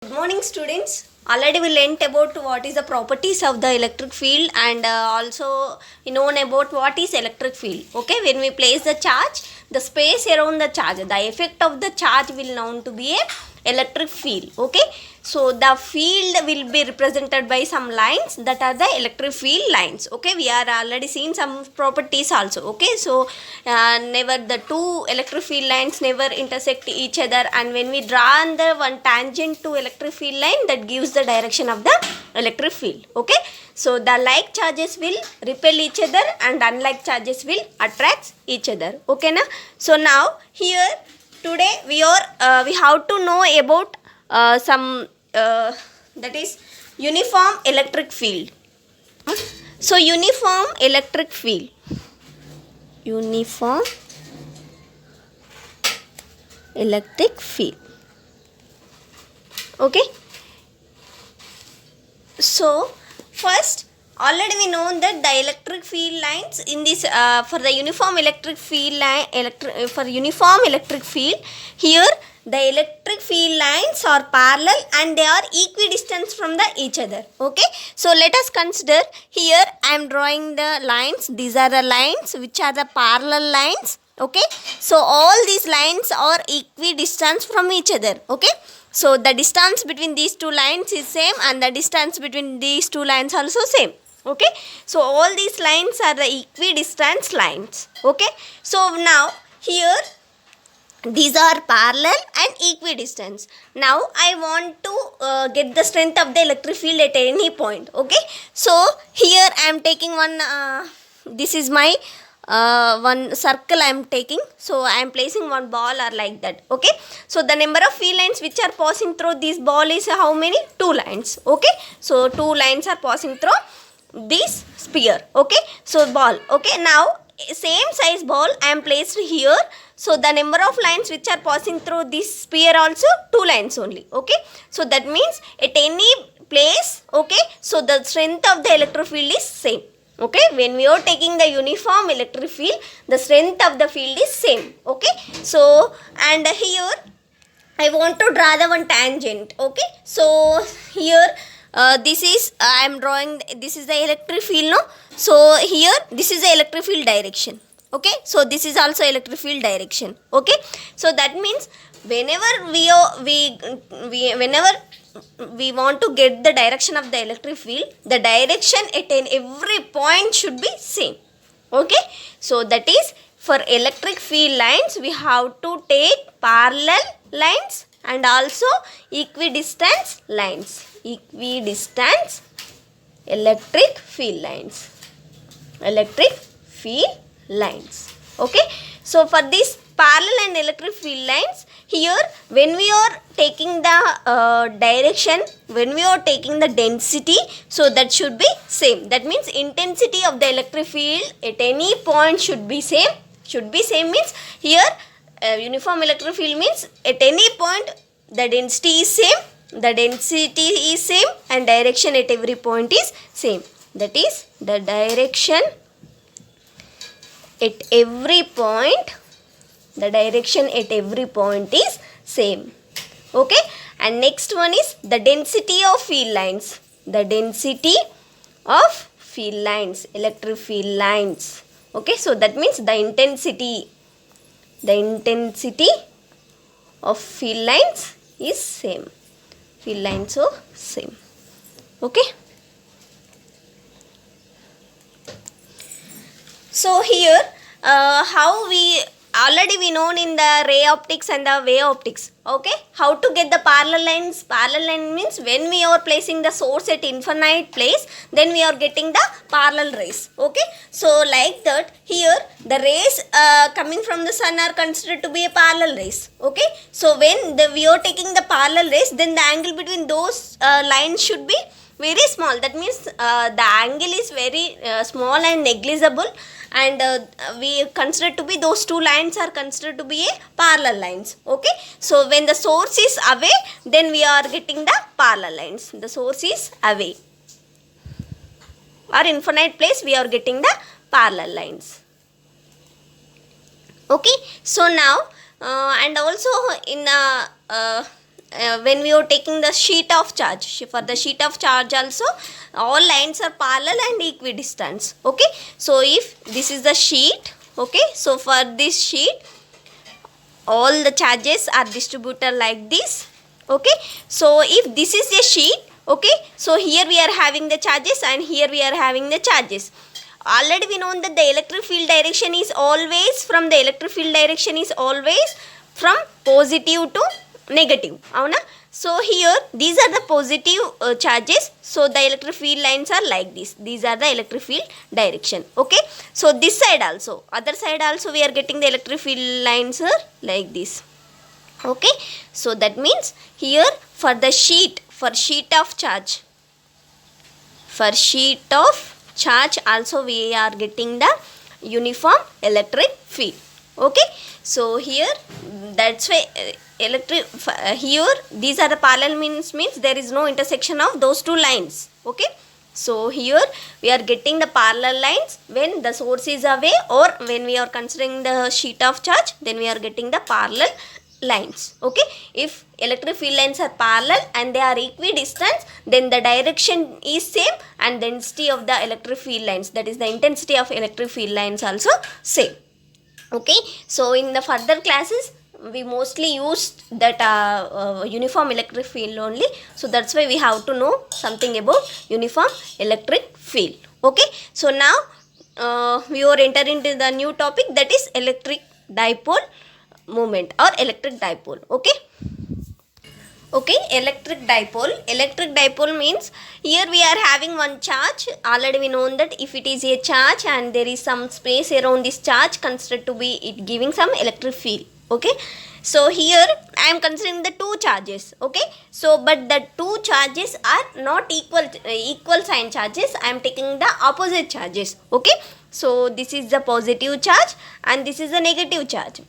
Good morning students. Already we learnt about what is the properties of the electric field and also known about what is electric field. Okay, when we place the charge, the space around the charge, the effect of the charge will known to be a electric field. Okay, so the field will be represented by some lines that are the electric field lines. Okay, we are already seen some properties also. Okay, so never the two electric field lines never intersect each other, and when we draw on the one tangent to electric field line, that gives the direction of the electric field. Okay, so the like charges will repel each other and unlike charges will attract each other. Okay na? So now here today we have to know about some that is uniform electric field. So uniform electric field okay. So first, already we know that the electric field lines in this for the uniform electric field line for uniform electric field, here the electric field lines are parallel and they are equidistant from the each other. Okay, so let us consider here I am drawing the lines. These are the lines which are the parallel lines. Okay, so all these lines are equidistant from each other. Okay, so the distance between these two lines is same and the distance between these two lines also same. Okay, so all these lines are the equidistant lines. Okay, so now here these are parallel and equidistant. Now I want to get the strength of the electric field at any point. Okay, so here I am taking one this is my one circle I am taking, so I am placing one ball or like that. Okay, so the number of field lines which are passing through this ball is how many? Two lines. Okay, so two lines are passing through this sphere. Okay, so ball. Okay, now same size ball I am placed here, so the number of lines which are passing through this sphere also two lines only. Okay, so that means at any place, okay, so the strength of the electric field is same. Okay, when we are taking the uniform electric field, the strength of the field is same. Okay, so and here I want to draw the one tangent. Okay, so here this is I am drawing, this is the electric field, no? So here this is the electric field direction. Okay, so this is also electric field direction. Okay, so that means whenever whenever we want to get the direction of the electric field, the direction at every point should be same. Okay, so that is for electric field lines we have to take parallel lines and also equidistant lines. Equidistant electric field lines. Okay, so for this parallel and electric field lines, here when we are taking the direction, when we are taking the density, so that should be same. That means intensity of the electric field at any point should be same. Means here uniform electric field means at any point the density is same, and direction at every point is same. That is the direction at every point, is same. Okay, and next one is the density of field lines. Electric field lines. Okay, so that means the intensity of field lines is same. Okay, so here how we known in the ray optics and the wave optics. Okay, how to get the parallel lines? Parallel line means when we are placing the source at infinite place, then we are getting the parallel rays. Okay, so like that here the rays coming from the sun are considered to be a parallel rays. Okay, so when we are taking the parallel rays, then the angle between those lines should be very small. That means the angle is very small and negligible, and we consider to be those two lines are considered to be a parallel lines. Okay, so when the source is away, then we are getting the parallel lines. The source is away or infinite place, we are getting the parallel lines. Okay, so now and also in when we are taking the sheet of charge, for the sheet of charge also all lines are parallel and equidistant. Okay, so if this is the sheet, okay, so for this sheet all the charges are distributed like this. Okay, so if this is a sheet, okay, so here we are having the charges and here we are having the charges. Already we know that the electric field direction is always from positive to negative. Avuna? So here these are the positive charges, so the electric field lines are like this. These are the electric field direction. Okay, so this side also, other side also we are getting the electric field lines are like this. Okay, so that means here for the sheet of charge, also we are getting the uniform electric field. Okay, so here that's why here these are the parallel means there is no intersection of those two lines. Okay, so here we are getting the parallel lines when the source is away, or when we are considering the sheet of charge, then we are getting the parallel lines. Okay, if electric field lines are parallel and they are equidistant, then the direction is same and the density of the electric field lines, that is the intensity of electric field lines, also same. Okay, so in the further classes we mostly used that uniform electric field only, so that's why we have to know something about uniform electric field. Okay, so now we are entering into the new topic, that is electric dipole moment or electric dipole. Okay, electric dipole means here we are having one charge. Already we know that if it is a charge and there is some space around this charge considered to be it giving some electric field. Okay, so here I am considering the two charges. Okay, so but the two charges are not equal sign charges. I am taking the opposite charges. Okay, so this is the positive charge and this is the negative charge.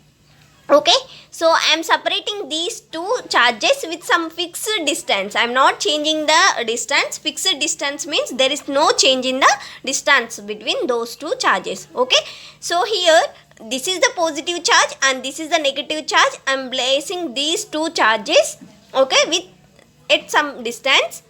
Okay, so I am separating these two charges with some fixed distance. I am not changing the distance. Fixed distance means there is no change in the distance between those two charges. Okay, so here this is the positive charge and this is the negative charge. I am placing these two charges, okay, with at some distance.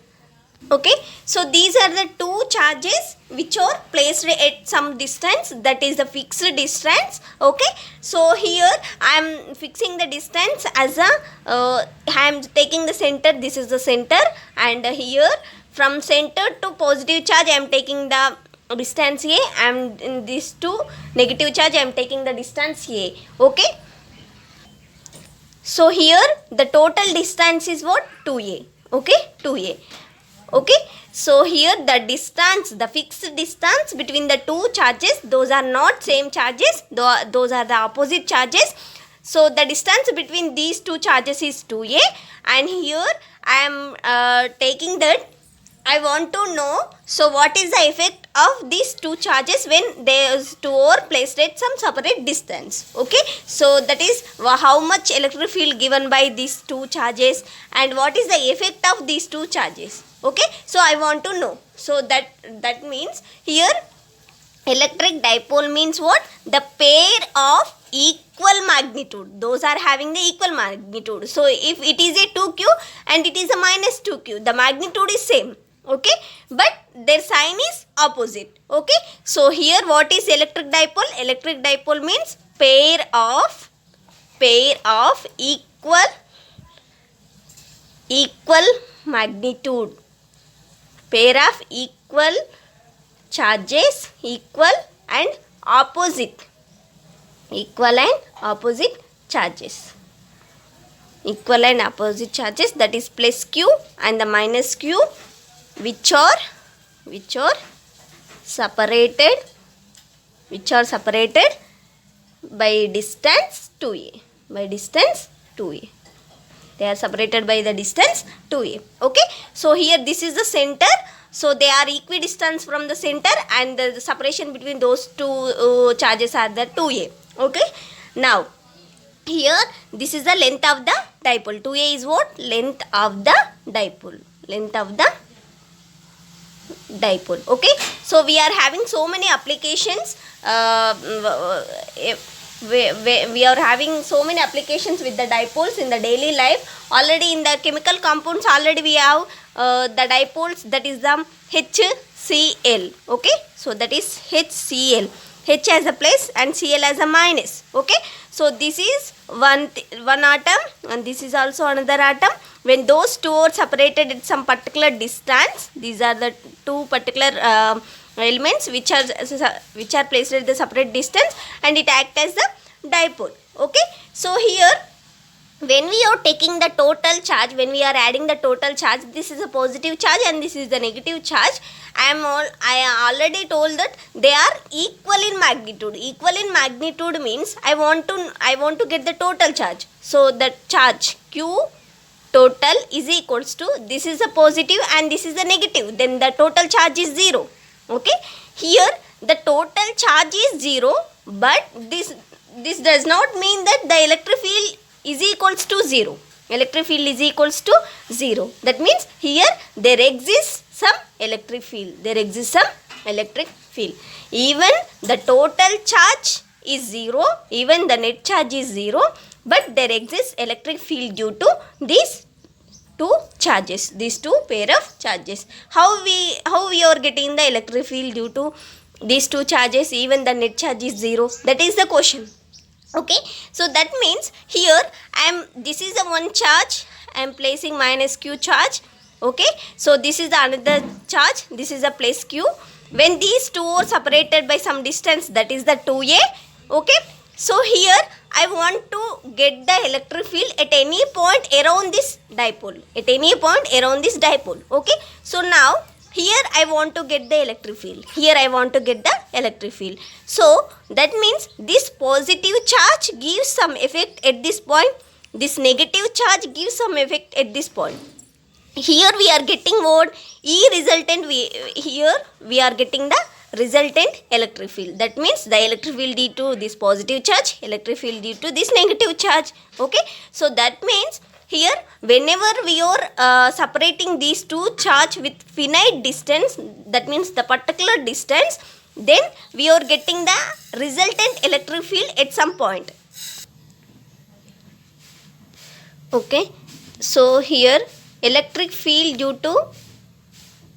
Okay, so these are the two charges which are placed at some distance, that is the fixed distance. Okay, so here I am fixing the distance as a I am taking the center, this is the center, and here from center to positive charge I am taking the distance A, and in this to negative charge I am taking the distance A. Okay, so here the total distance is what? 2A. Okay, 2A. Okay, so here the distance, the fixed distance between the two charges, those are not same charges, those are the opposite charges. So the distance between these two charges is 2A, and here I am taking that I want to know, so what is the effect of these two charges when those two are placed at some separate distance. Okay, so that is how much electric field given by these two charges and what is the effect of these two charges. Okay, so I want to know. So that means here electric dipole means what? The pair of equal magnitude. Those are having the equal magnitude. So if it is a 2q and it is a minus 2q, the magnitude is same. Okay, but their sign is opposite. Okay, so here what is electric dipole? Electric dipole means pair of equal magnitude, pair of equal charges, equal and opposite charges, that is plus q and the minus q, which are separated by distance 2a, they are separated by the distance 2a. Okay, so here this is the center, so they are equidistant from the center and the separation between those two charges are the 2a. Okay, now here this is the length of the dipole. 2a is what? Length of the dipole. Okay, so we are having so many applications we are having so many applications with the dipoles in the daily life. Already in the chemical compounds already we have the dipoles, that is the HCl. Okay, so that is HCl. H as a plus and Cl as a minus. Okay, so this is one atom and this is also another atom. When those two are separated at some particular distance, these are the two particular elements which are placed at the separate distance, and it acts as the dipole. Okay, so here when we are taking the total charge, when we are adding the total charge, this is a positive charge and this is the negative charge. I already told that they are equal in magnitude. Equal in magnitude means I want to get the total charge. So the charge Q total is equals to, this is a positive and this is a negative, then the total charge is 0. Okay, here the total charge is 0, but this does not mean that the electric field is equals to 0. Electric field is equals to 0. That means here there exists some electric field. There exists some electric field. Even the total charge is 0, even the net charge is 0, but there exists electric field due to these two charges, these two pair of charges. How we are getting the electric field due to these two charges, even the net charge is 0? That is the question. Okay, so that means here this is the one charge, I am placing minus Q charge. Okay, so this is the another charge, this is the plus Q. When these two are separated by some distance, that is the 2a. Okay, so here I want to get the electric field at any point around this dipole, at any point around this dipole. Okay, so now here I want to get the electric field, here I want to get the electric field. So that means this positive charge gives some effect at this point, this negative charge gives some effect at this point. Here we are getting what? E resultant. Here we are getting the resultant electric field. That means the electric field due to this positive charge, electric field due to this negative charge. Okay, so that means here whenever we are separating these two charge with finite distance, that means the particular distance, then we are getting the resultant electric field at some point. Okay, so here electric field due to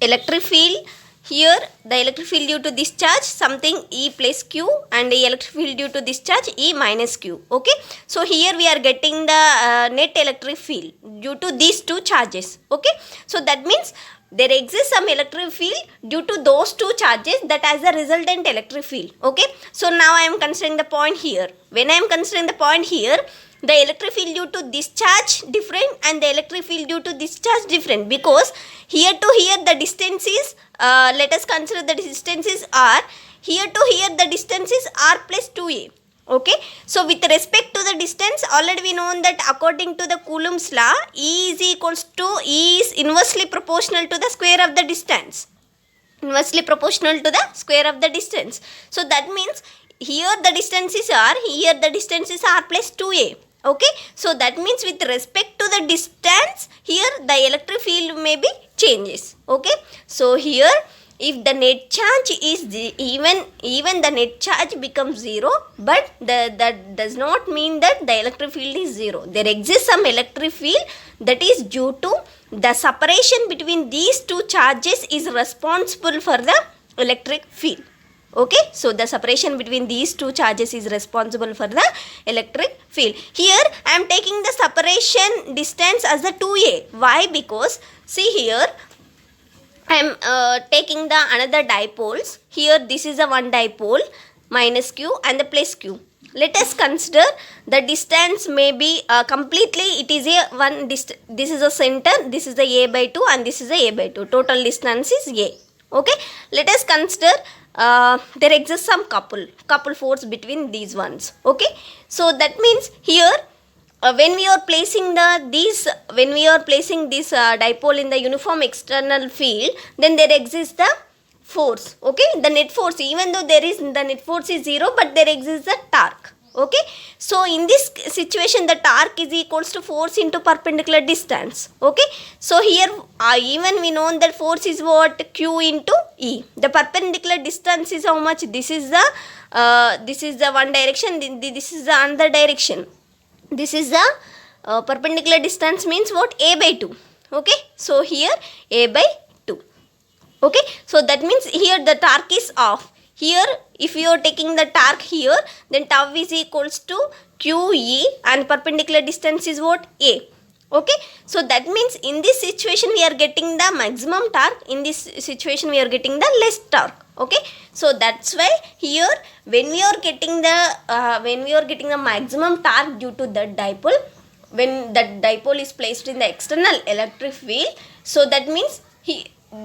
electric field, here the electric field due to this charge something E plus Q, and the electric field due to this charge E minus Q. Okay, so here we are getting the net electric field due to these two charges. Okay, so that means there exists some electric field due to those two charges, that as a resultant electric field. Okay, so now I am considering the point here. When I am considering the point here, the electric field due to this charge different and the electric field due to this charge different, because here to here the distance is let us consider the distances are, here to here the distance is r plus 2a. Okay, so with respect to the distance, already we know that according to the Coulomb's law, E is inversely proportional to the square of the distance, inversely proportional to the square of the distance. So that means here the distances are, here the distances are plus 2a. Okay, so that means with respect to the distance, here the electric field may be changes. Okay, so here if the net charge is even the net charge becomes 0, but that does not mean that the electric field is 0. There exists some electric field that is due to the separation between these two charges is responsible for the electric field. Okay, so the separation between these two charges is responsible for the electric field. Here I am taking the separation distance as the 2a. Why? Because see here I am taking the another dipoles. Here this is a one dipole, minus Q and the plus Q. Let us consider the distance may be completely, it is a one this is a center, this is the a by 2 and this is a by 2. Total distance is a. Okay, let us consider there exists some couple force between these ones. Okay, so that means here when we are placing this dipole in the uniform external field, then there exists the force. Okay, the net force, even though the net force is 0, but there exists the torque. Okay, so in this situation the torque is equals to force into perpendicular distance. Okay, so here even we know that force is what? Q into E. The perpendicular distance is how much? This is the one direction, this is the another direction. This is the perpendicular distance means what? A by 2. Okay, so here A by 2. Okay, so that means here the torque is off. Here if you are taking the torque here, then tau is equals to QE and perpendicular distance is what? A. Okay, so that means in this situation we are getting the maximum torque, in this situation we are getting the less torque. Okay, so that's why here when we are getting the maximum torque due to the dipole, when the dipole is placed in the external electric field, so that means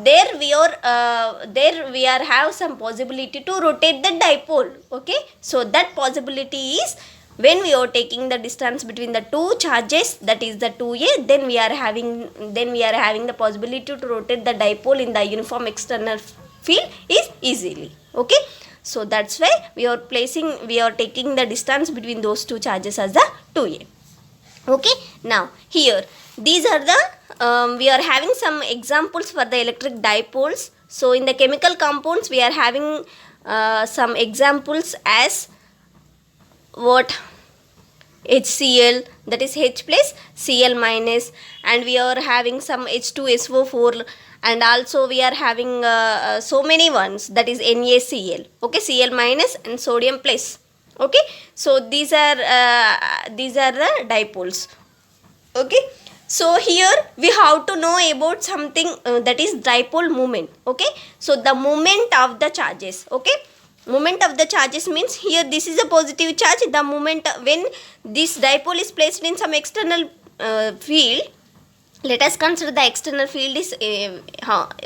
there we are have some possibility to rotate the dipole. Okay, so that possibility is when we are taking the distance between the two charges, that is the 2a, then we are having the possibility to rotate the dipole in the uniform external field is easily. Okay, so that's why we are taking the distance between those two charges as the 2a. Okay, now here these are the we are having some examples for the electric dipoles. So in the chemical compounds we are having some examples as what? HCl, that is H plus Cl minus, and we are having some H2SO4, and also we are having so many ones, that is NaCl. Okay, Cl minus and sodium plus. Okay, so these are the dipoles. Okay, so here we have to know about something that is dipole moment. Okay, so the moment of the charges. Okay, moment of the charges means here this is a positive charge. The moment when this dipole is placed in some external field, let us consider the external field is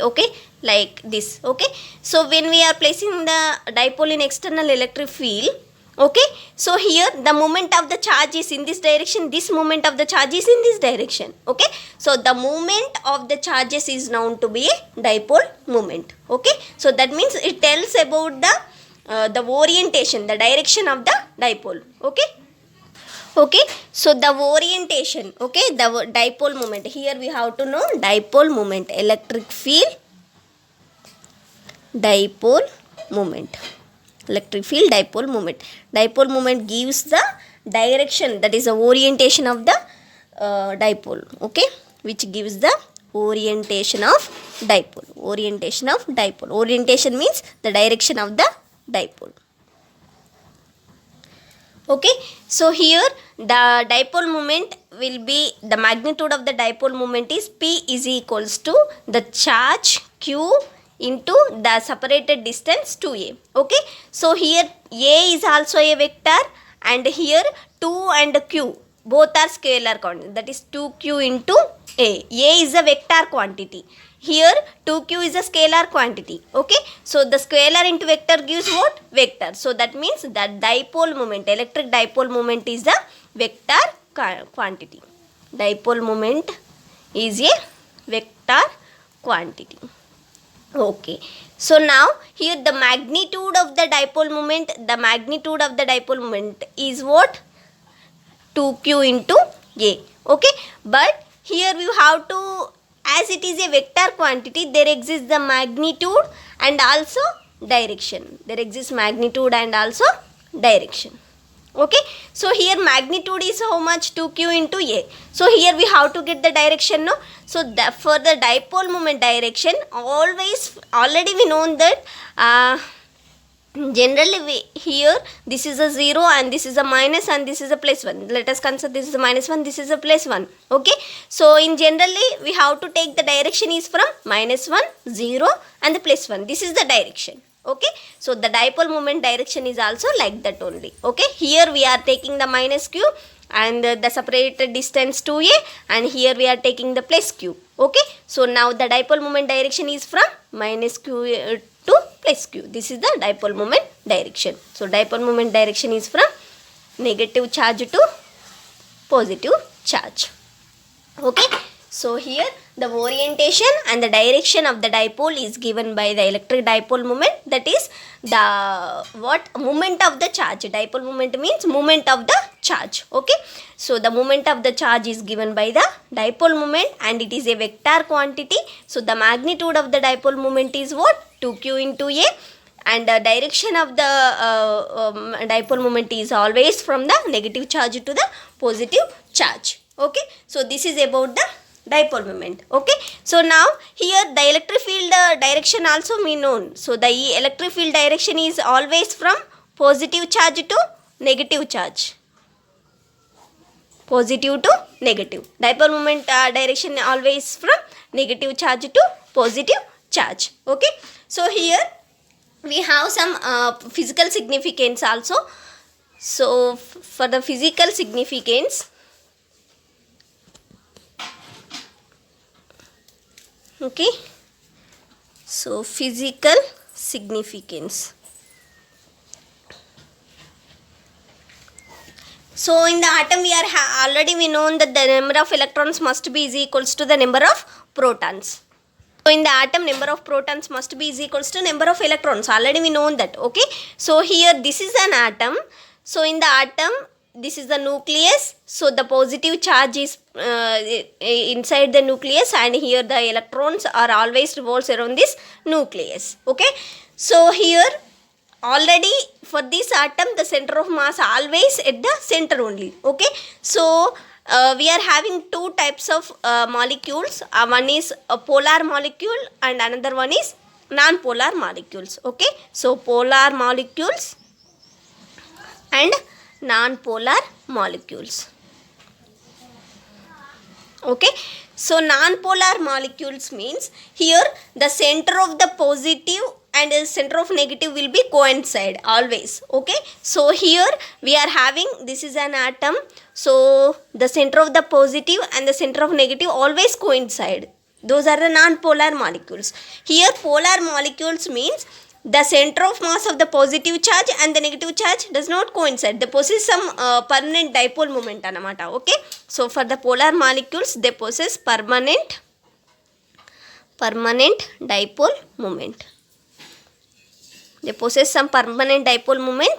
okay, like this. Okay, so when we are placing the dipole in external electric field, okay, so here the moment of the charge is in this direction, this moment of the charge is in this direction. Okay, so the moment of the charges is known to be a dipole moment. Okay, so that means it tells about the orientation, the direction of the dipole. Okay, okay, so the orientation, okay, the dipole moment, here we have to know dipole moment, electric field dipole moment, electric field dipole moment. Dipole moment gives the direction, that is the orientation of the dipole. Okay, which gives the orientation of dipole. Orientation of dipole. Orientation means the direction of the dipole. Okay, so here the dipole moment will be, the magnitude of the dipole moment is P is equals to the charge Q into the separated distance 2a. Okay, so here a is also a vector, and here 2 and q both are scalar quantity, that is 2q into a. A is a vector quantity, here 2q is a scalar quantity. Okay, so the scalar into vector gives what? Vector. So that means that dipole moment, electric dipole moment is the vector quantity. Dipole moment is a vector quantity. Okay, so now here the magnitude of the dipole moment, is what? 2q into a. Okay, but here you have to, as it is a vector quantity, there exists the magnitude and also direction. There exists magnitude and also direction. Okay, so here magnitude is how much? 2q into a. So here we have to get the direction, no? So for the dipole moment direction, already we know that generally here this is a 0 and this is a minus and this is a plus 1. Let us consider this is a minus 1, this is a plus 1. Okay, so in generally we have to take the direction is from minus 1, 0 and the plus 1. This is the direction. Okay, so the dipole moment direction is also like that only. Okay, here we are taking the minus q and the separated distance 2a, and here we are taking the plus q. Okay, so now the dipole moment direction is from minus q to plus q. This is the dipole moment direction. So dipole moment direction is from negative charge to positive charge. Okay, so here the orientation and the direction of the dipole is given by the electric dipole moment, that is the what? Moment of the charge. Dipole moment means moment of the charge. Okay, so the moment of the charge is given by the dipole moment and it is a vector quantity. So the magnitude of the dipole moment is what? 2q into a, and the direction of the dipole moment is always from the negative charge to the positive charge. Okay, so this is about the dipole moment. Okay, so now here the electric field direction also we known. So the electric field direction is always from positive charge to negative charge. Positive to negative. Dipole moment direction always from negative charge to positive charge. Okay, so here we have some physical significance also. So for the physical significance, okay, so physical significance. So in the atom we are already we know that the number of electrons must be is equals to the number of protons. So in the atom number of protons must be is equals to number of electrons. Already we know that. Okay, so here this is an atom. So in the atom this is the nucleus. So the positive charge is inside the nucleus, and here the electrons are always revolves around this nucleus. Okay, so here already for this atom the center of mass always at the center only. Okay, so we are having two types of molecules. One is a polar molecule and another one is non-polar molecules. Okay, so polar molecules and non-polar molecules. Okay, so non-polar molecules means here the center of the positive and the center of negative will be coincide always. Okay, so here we are having, this is an atom, so the center of the positive and the center of negative always coincide. Those are the non-polar molecules. Here polar molecules means the center of mass of the positive charge and the negative charge does not coincide. They possess some permanent dipole moment anamata. Okay, so for the polar molecules they possess permanent dipole moment. They possess some permanent dipole moment.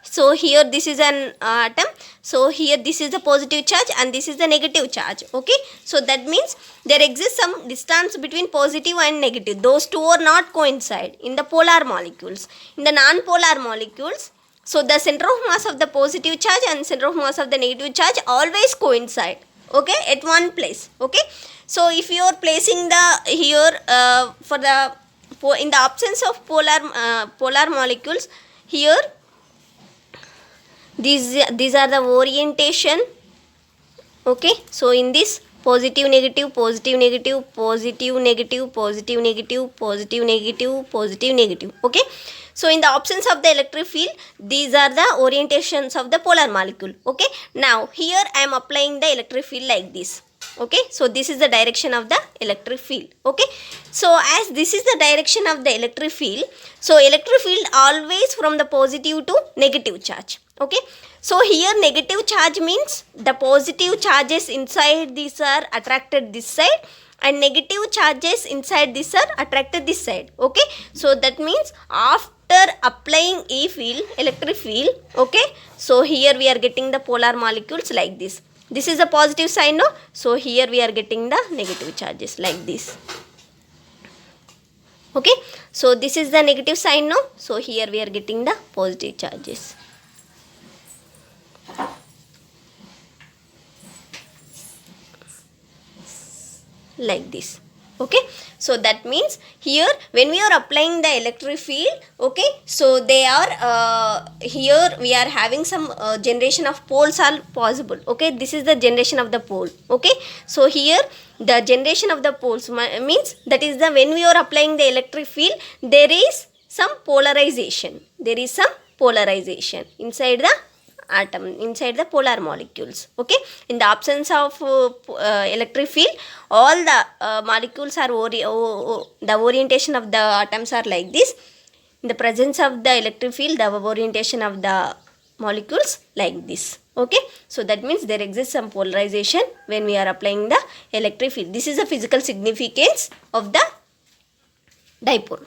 So here this is an atom. So here this is the positive charge and this is the negative charge. Okay, so that means there exists some distance between positive and negative. Those two are not coincide in the polar molecules. In the non-polar molecules, so the center of mass of the positive charge and center of mass of the negative charge always coincide. Okay, at one place. Okay, so if you are placing the here for the in the absence of polar molecules, here these are the orientation. Okay, so in this positive negative, positive negative, positive negative, positive negative, positive negative, positive negative. Okay, so in the absence of the electric field, these are the orientations of the polar molecule. Okay, now here I am applying the electric field like this. Okay, so this is the direction of the electric field. Okay, so as this is the direction of the electric field, so electric field always from the positive to negative charge. Okay, so here negative charge means the positive charges inside this are attracted this side and negative charges inside this are attracted this side. Okay, so that means after applying E field, electric field, okay, so here we are getting the polar molecules like this. This is a positive sign, no? So here we are getting the negative charges like this. Okay, so this is the negative sign, no? So here we are getting the positive charges. Like this. Okay, so that means here when we are applying the electric field, okay, so they are here we are having some generation of poles are possible. Okay, this is the generation of the pole. Okay, so here the generation of the poles means that is the when we are applying the electric field, there is some polarization. There is some polarization inside the atom, inside the polar molecules. Okay, in the absence of electric field, all the molecules are the orientation of the atoms are like this. In the presence of the electric field, the orientation of the molecules like this. Okay, so that means there exists some polarization when we are applying the electric field. This is the physical significance of the dipole.